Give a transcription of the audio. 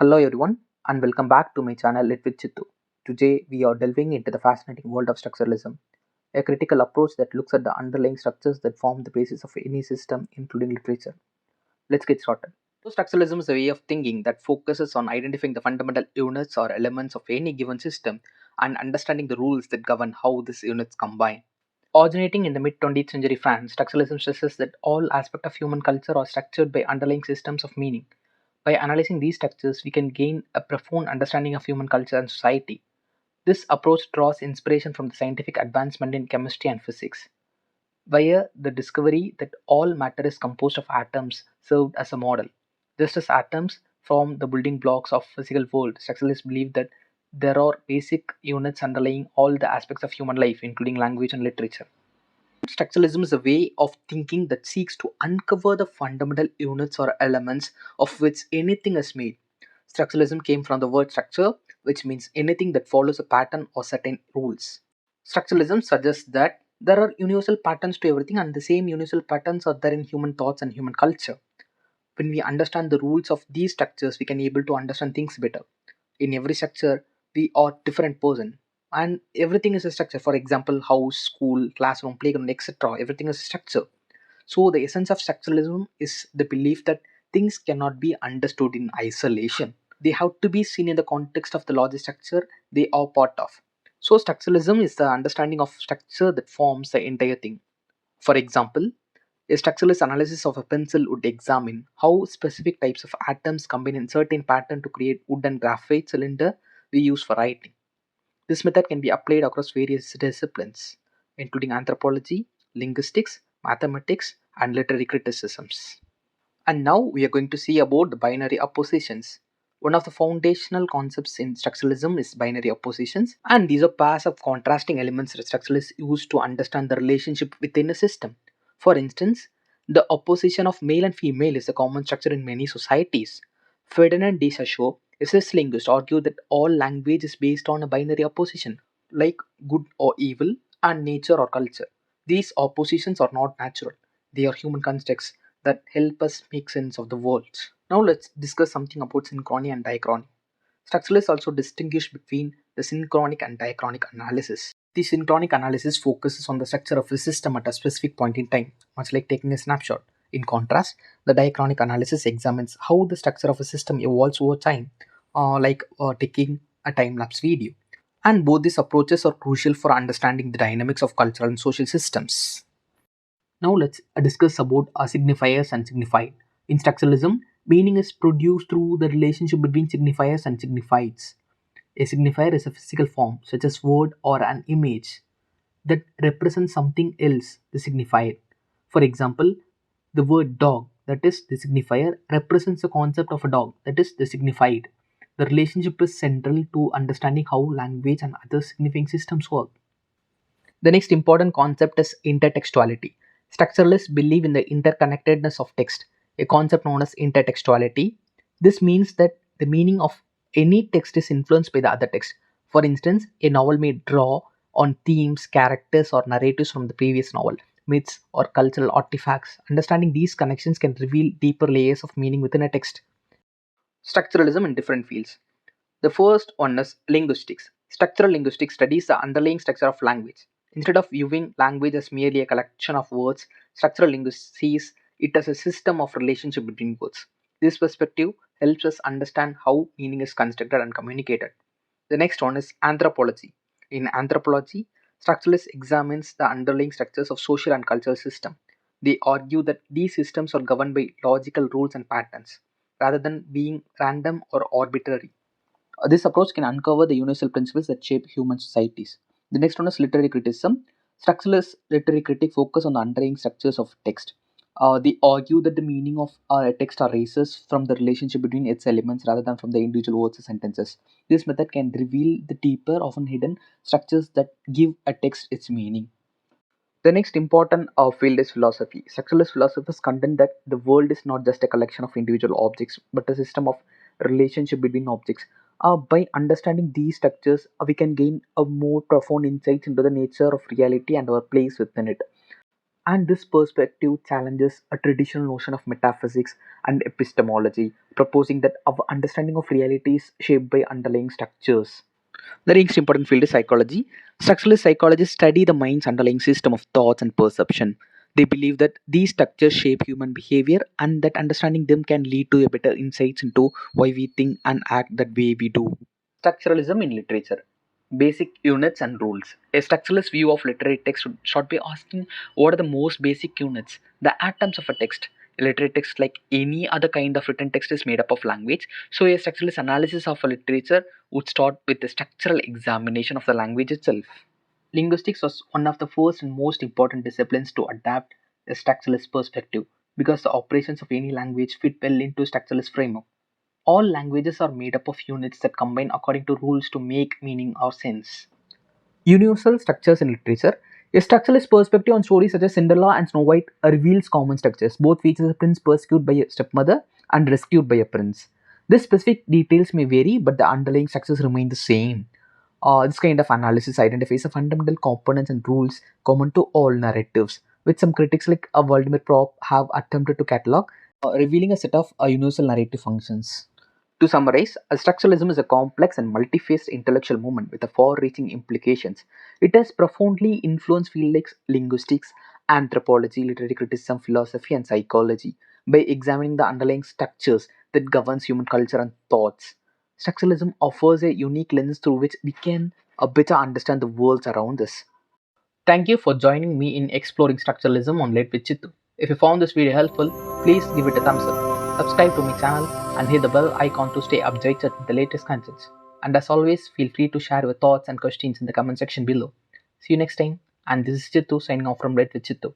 Hello everyone and welcome back to my channel Lit with Chithu. Today we are delving into the fascinating world of structuralism, a critical approach that looks at the underlying structures that form the basis of any system, including literature. Let's get started. So structuralism is a way of thinking that focuses on identifying the fundamental units or elements of any given system and understanding the rules that govern how these units combine. Originating in the mid 20th century France, structuralism stresses that all aspects of human culture are structured by underlying systems of meaning. By analyzing these structures, we can gain a profound understanding of human culture and society. This approach draws inspiration from the scientific advancement in chemistry and physics, where the discovery that all matter is composed of atoms served as a model. Just as atoms form the building blocks of physical world, structuralists believe that there are basic units underlying all the aspects of human life, including language and literature. Structuralism is a way of thinking that seeks to uncover the fundamental units or elements of which anything is made. Structuralism came from the word structure, which means anything that follows a pattern or certain rules. Structuralism suggests that there are universal patterns to everything, and the same universal patterns are there in human thoughts and human culture. When we understand the rules of these structures, we can able to understand things better. In every structure, we are different person, and everything is a structure. For example, house, school, classroom, playground, etc. Everything is a structure. So the essence of structuralism is the belief that things cannot be understood in isolation. They have to be seen in the context of the larger structure they are part of. So structuralism is the understanding of structure that forms the entire thing. For example, a structuralist analysis of a pencil would examine how specific types of atoms combine in certain pattern to create wood and graphite cylinder we use for writing. This method can be applied across various disciplines, including anthropology, linguistics, mathematics, and literary criticisms. And now we are going to see about the binary oppositions. One of the foundational concepts in structuralism is binary oppositions, and these are pairs of contrasting elements that structuralists use to understand the relationship within a system. For instance, the opposition of male and female is a common structure in many societies. Ferdinand de Saussure, a Swiss linguist, argued that all language is based on a binary opposition, like good or evil and nature or culture. These oppositions are not natural, they are human constructs that help us make sense of the world. Now let's discuss something about synchrony and diachrony. Structuralists also distinguish between the synchronic and diachronic analysis. The synchronic analysis focuses on the structure of a system at a specific point in time, much like taking a snapshot. In contrast, the diachronic analysis examines how the structure of a system evolves over time, like taking a time-lapse video. And both these approaches are crucial for understanding the dynamics of cultural and social systems. Now let's discuss about signifiers and signified. In structuralism, meaning is produced through the relationship between signifiers and signifieds. A signifier is a physical form, such as word or an image, that represents something else, the signified. For example, the word dog, that is the signifier, represents the concept of a dog, that is the signified. The relationship is central to understanding how language and other signifying systems work. The next important concept is intertextuality. Structuralists believe in the interconnectedness of text, a concept known as intertextuality. This means that the meaning of any text is influenced by the other text. For instance, a novel may draw on themes, characters, or narratives from the previous novel, myths, or cultural artifacts. Understanding these connections can reveal deeper layers of meaning within a text. Structuralism in different fields. The first one is linguistics. Structural linguistics studies the underlying structure of language. Instead of viewing language as merely a collection of words, structural linguists sees it as a system of relationship between words. This perspective helps us understand how meaning is constructed and communicated. The next one is anthropology. In anthropology, structuralists examines the underlying structures of social and cultural system. They argue that these systems are governed by logical rules and patterns, rather than being random or arbitrary. This approach can uncover the universal principles that shape human societies. The next one is literary criticism. Structuralist literary critics focus on the underlying structures of text. They argue that the meaning of a text arises from the relationship between its elements rather than from the individual words or sentences. This method can reveal the deeper, often hidden structures that give a text its meaning. The next important field is philosophy. Structuralist philosophers contend that the world is not just a collection of individual objects, but a system of relationship between objects. By understanding these structures, we can gain a more profound insight into the nature of reality and our place within it. And this perspective challenges a traditional notion of metaphysics and epistemology, proposing that our understanding of reality is shaped by underlying structures. The next important field is psychology. Structuralist psychologists study the mind's underlying system of thoughts and perception. They believe that these structures shape human behavior and that understanding them can lead to a better insights into why we think and act that way we do. Structuralism in literature. Basic units and rules. A structuralist view of literary text should start by asking what are the most basic units, the atoms of a text. A literary text, like any other kind of written text, is made up of language. So, a structuralist analysis of a literature would start with the structural examination of the language itself. Linguistics was one of the first and most important disciplines to adapt a structuralist perspective because the operations of any language fit well into structuralist framework. All languages are made up of units that combine according to rules to make meaning or sense. Universal structures in literature. A structuralist perspective on stories such as Cinderella and Snow White reveals common structures. Both features a prince persecuted by a stepmother and rescued by a prince. These specific details may vary, but the underlying structures remain the same. This kind of analysis identifies the fundamental components and rules common to all narratives, which some critics like Vladimir Prop have attempted to catalog, revealing a set of universal narrative functions. To summarize, structuralism is a complex and multi-faced intellectual movement with far-reaching implications. It has profoundly influenced fields like linguistics, anthropology, literary criticism, philosophy, and psychology by examining the underlying structures that governs human culture and thoughts. Structuralism offers a unique lens through which we can better understand the worlds around us. Thank you for joining me in exploring structuralism on Late with Chithu. If you found this video helpful, please give it a thumbs up, subscribe to my channel, and hit the bell icon to stay updated with the latest contents. And as always, feel free to share your thoughts and questions in the comment section below. See you next time, and this is Chithu signing off from Late with Chithu.